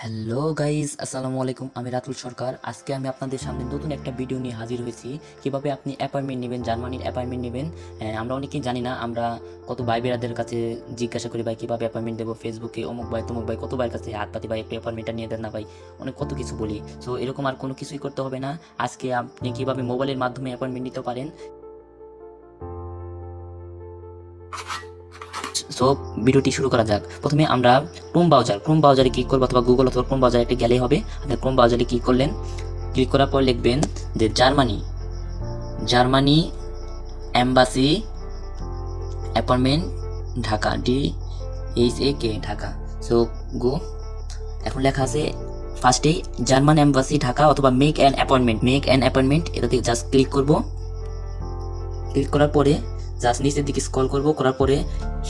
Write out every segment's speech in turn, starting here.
Hello guys, আসসালামু আলাইকুম। আমি রাতুল সরকার। আজকে আমি আপনাদের সামনে নতুন একটা ভিডিও নিয়ে হাজির হয়েছি। কিভাবে আপনি অ্যাপয়েন্টমেন্ট নেবেন, জার্মানির অ্যাপয়েন্টমেন্ট নেবেন। আমরা অনেকেই জানি না। আমরা কত ভাই বেড়াদের কাছে জিজ্ঞাসা করি, ভাই কীভাবে অ্যাপয়েন্টমেন্ট দেবো, ফেসবুকে অমুক ভাই তমুক ভাই, কত ভাইয়ের কাছে হাত পাতি, ভাই একটু অ্যাপয়েন্টমেন্টটা নিয়ে দেন না ভাই, অনেক কত কিছু বলি। সো এরকম আর কোনো কিছুই করতে হবে না। আজকে আপনি কীভাবে মোবাইলের মাধ্যমে অ্যাপয়েন্টমেন্ট নিতে পারেন। সো ভিডিওটি শুরু করা যাক। প্রথমে আমরা ক্রোম ব্রাউজারে ক্লিক করবো, অথবা গুগল অথবা ক্রোম ব্রাউজারে একটা গেলেই হবে। আপনি ক্রোম ব্রাউজারে ক্লিক করলেন, ক্লিক করার পর লিখবেন যে Germany embassy appointment Dhaka, DHAK Dhaka. So গো। এখন লেখা আছে ফার্স্টেই জার্মান এম্বাসি ঢাকা, অথবা মেক অ্যান অ্যাপয়েন্টমেন্ট, এটাতে জাস্ট ক্লিক করব। ক্লিক করার পরে জাস্ট নিচের দিকে স্ক্রল করবো, করার পরে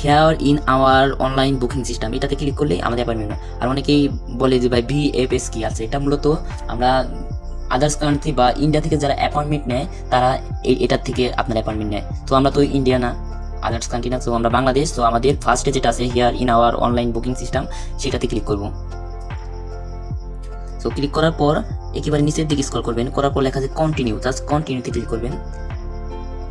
here in our online booking system, এটাতে ক্লিক করলে আমাদের অ্যাপয়েন্টমেন্ট। আর অনেকেই বলে যে ভাই VFS কি আছে, এটা মূলত আমরা আদার্স কান্ট্রি বা ইন্ডিয়া থেকে যারা অ্যাপয়েন্টমেন্ট নেয় তারা এটার থেকে আপনার অ্যাপয়েন্টমেন্ট নেয়। তো আমরা তো ইন্ডিয়া না, আদার্স কান্ট্রি না, তো আমরা বাংলাদেশ। তো আমাদের ফার্স্টে যেটা আছে here in our online booking system, সেটাতে ক্লিক করব। সো ক্লিক করার পর একেবারে নিচের দিকে স্ক্রল করবেন, করার পর লেখা আছে কন্টিনিউ, জাস্ট কন্টিনিউতে ক্লিক করবেন।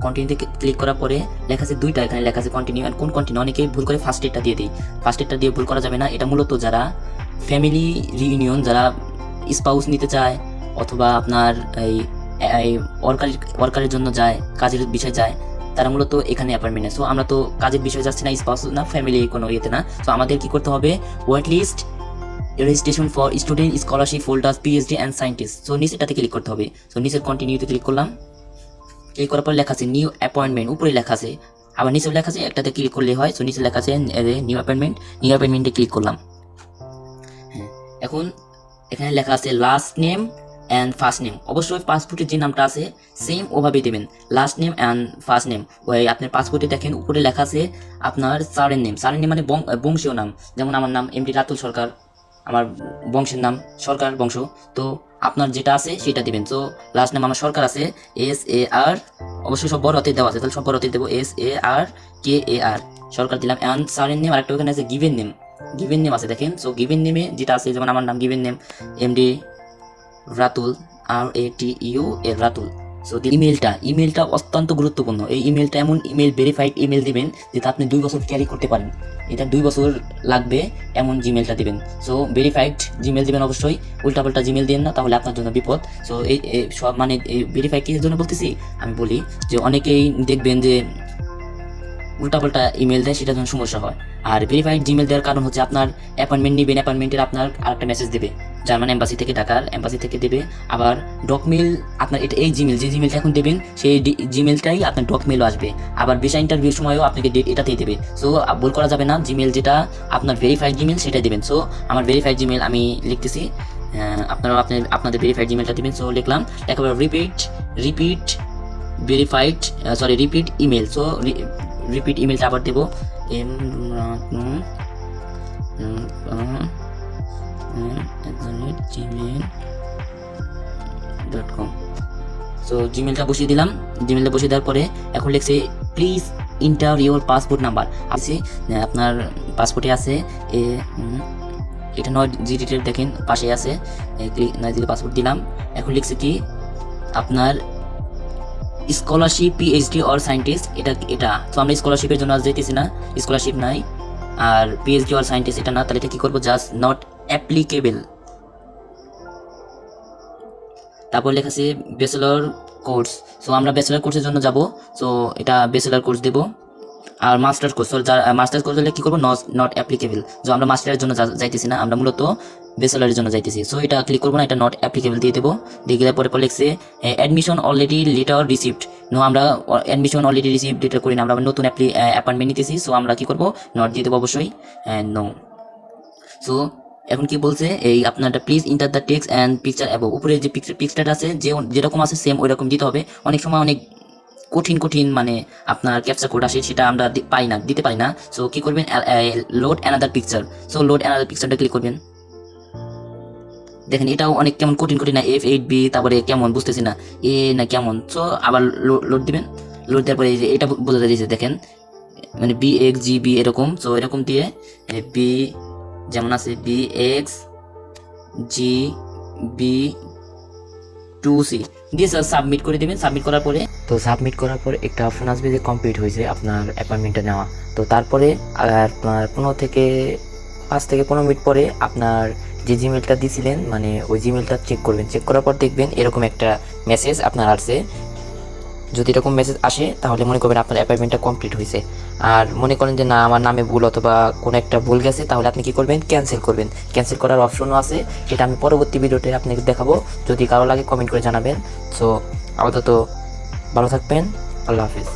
কন্টিনিউতে ক্লিক করার পরে লেখা আছে দুইটা, এখানে লেখা আছে কন্টিনিউ। আর কোন কন্টিনিউ, অনেকেই ভুল করে ফার্স্ট এডটা দিয়ে দিই। ফার্স্ট এডটা দিয়ে ভুল করা যাবে না। এটা মূলত যারা ফ্যামিলি রিইউনিয়ন, যারা স্পাউস নিতে চায়, অথবা আপনার এই ওয়ার্কারের জন্য যায়, কাজের বিষয়ে যায়, তারা মূলত এখানে অ্যাপয়েন্টমেন্ট নেয়। সো আমরা তো কাজের বিষয়ে যাচ্ছি না, স্পাউস না, ফ্যামিলি কোনো ইয়েতে না। সো আমাদের কি করতে হবে, wait list registration for student, scholarship holders, PhD and scientist. So নিচেটাতে ক্লিক করতে হবে। সো নিচের কন্টিনিউতে ক্লিক করলাম। ক্লিক করার পর লেখা আছে নিউ অ্যাপয়েন্টমেন্ট, উপরে লেখা আছে, আবার নিচে লেখা আছে, একটাতে ক্লিক করলে হয়। সো নিচে লেখা আছে নিউ অ্যাপয়েন্টমেন্টে ক্লিক করলাম। হ্যাঁ, এখন এখানে লেখা আছে last name and first name. অবশ্যই পাসপোর্টের যে নামটা আছে সেম ওভাবেই দেবেন, last name and first name. ওই আপনার পাসপোর্টে দেখেন উপরে লেখা আছে আপনার সারের নেম মানে বংশীয় নাম। যেমন আমার নাম MD রাতুল সরকার, আমার বংশের নাম সরকার বংশ। তো আপনার যেটা আছে সেটা দিবেন। তো লাস্ট নেম আমার সরকার আছে, SAR, অবশ্যই সব বড় হাতে দেওয়া আছে, তাহলে সব বড় হাতে দেবো, SARKAR, সরকার দিলাম। অ্যান্ড সারের নেম আরেকটা ওখানে আছে গিভেন নেম আছে, দেখেন। সো গিভেন নেমে যেটা আছে, যেমন আমার নাম given name MD Ratul, RATUL, Ratul. So ইমেলটা অত্যন্ত গুরুত্বপূর্ণ। এই ইমেলটা এমন ইমেল, ভেরিফাইড ইমেল দিবেন যেটা আপনি 2 বছর ক্যারি করতে পারেন। এটা 2 বছর লাগবে এমন জিমেলটা দিবেন। সো ভেরিফাইড জিমেল দিবেন অবশ্যই, উল্টাপাল্টা জিমেল দিন না, তাহলে আপনার জন্য বিপদ। সো এই সব মানে ভেরিফাইড কিসের জন্য বলতেছি আমি বলি, যে অনেকেই দেখবেন যে উল্টাপাল্টা ইমেল দেয়, সেটার জন্য সমস্যা হয়। আর ভেরিফাইড জিমেল দেওয়ার কারণ হচ্ছে আপনার অ্যাপয়েন্টমেন্ট নেবেন, অ্যাপয়েন্টমেন্টের আপনার আরেকটা মেসেজ দেবে জার্মান এম্বাসি থেকে, ঢাকার এম্বাসি থেকে দেবে। আবার ডকমেল আপনার এটা, এই জিমেল যে জিমেলটা এখন দেবেন সেই জিমেলটাই আপনার ডকমেলও আসবে। আবার ভিসা ইন্টারভিউর সময়ও আপনাকে ডেট এটাতেই দেবে। সো ভুল করা যাবে না, জিমেল যেটা আপনার ভেরিফাইড জিমেল সেটাই দেবেন। সো আমার ভেরিফাইড জিমেল আমি লিখতেছি, আপনারা আপনাদের ভেরিফাইড জিমেলটা দেবেন। সো লিখলাম, একেবারে repeat verified, repeat email. So repeat ইমেলটা আবার দেবো, gmail.com। সো জিমেলটা বসিয়ে দিলাম। জিমেলটা বসিয়ে দেওয়ার পরে এখন লিখছে please inter your passport number. আছে আপনার পাসপোর্টে আছে এটা 9 ডিজিটের, দেখেন পাশে আছে, ক্লিক না দিলে পাসপোর্ট দিলাম। এখন লিখছে কি আপনার স্কলারশিপ, PhD অর সায়েন্টিস্ট, এটা। তো আমরা স্কলারশিপের জন্য আজ যেতেছি না, স্কলারশিপ নাই। আর PhD অর সায়েন্টিস্ট এটা না, তাহলে এটা কি করবো, জাস্ট নট অ্যাপ্লিকেবল। তারপর লেখা আছে ব্যাচেলর কোর্স। সো আমরা ব্যাচেলর কোর্সের জন্য যাব। সো এটা ব্যাচেলর কোর্স দেবো। আর মাস্টার্স কোর্স, মাস্টার্স কোর্স হলে কী করবো, নট অ্যাপ্লিকেবল। সো আমরা মাস্টারের জন্য যাইতেছি না, আমরা মূলত ব্যাচেলারের জন্য যাইতেছি। সো এটা ক্লিক করবো না, এটা নট অ্যাপ্লিকেবল দিয়ে দেবো। দিয়ে গেলে পরে লিখছে admission already letter received. No, আমরা অ্যাডমিশন অলরেডি রিসিভড এটা করি না, আমরা নতুন অ্যাপয়েন্টমেন্ট নিতেছি। সো আমরা কী করবো, নট দিয়ে দেবো অবশ্যই, নো। সো এখন কি বলছে, এই আপনারটা please enter the text and picture above. উপরে যে পিকচারটা আছে যেরকম আছে সেম ওইরকম দিতে হবে। অনেক সময় অনেক কঠিন মানে আপনার ক্যাপচার কোড আসে, সেটা আমরা দিতে পারি না। সো কি করবেন, load another picture. So load another পিকচারটা ক্লিক করবেন। দেখেন এটাও অনেক কেমন কঠিন না, F8B, তারপরে কেমন বুঝতেছি না, না কেমন। সো আবার লোড দিবেন। লোড দেওয়ার পরে এটা বোঝা যাচ্ছে, দেখেন মানে BXGB এরকম। সো এরকম দিয়ে B যেমন আছে BX GB2C দিয়ে স্যার সাবমিট করে দেবেন। সাবমিট করার পরে একটা অপশন আসবে যে কমপ্লিট হয়েছে আপনার অ্যাপয়েন্টমেন্টটা নেওয়া। তো তারপরে আপনার 5 থেকে 15 মিনিট পরে আপনার যে জিমেলটা দিয়েছিলেন মানে ওই জিমেলটা চেক করবেন। চেক করার পর দেখবেন এরকম একটা মেসেজ আপনার আসছে। যদি এরকম মেসেজ আসে তাহলে মনে করবেন আপনার অ্যাপয়েন্টমেন্টটা কমপ্লিট হয়েছে। আর মনে করেন যে না আমার নামে ভুল অথবা কোনো একটা ভুল গেছে, তাহলে আপনি কি করবেন, ক্যান্সেল করবেন। ক্যান্সেল করার অপশনও আছে, সেটা আমি পরবর্তী ভিডিওতে আপনাকে দেখাবো। যদি কারো লাগে কমেন্ট করে জানাবেন। সো আপাতত ভালো থাকবেন, আল্লাহ হাফিজ।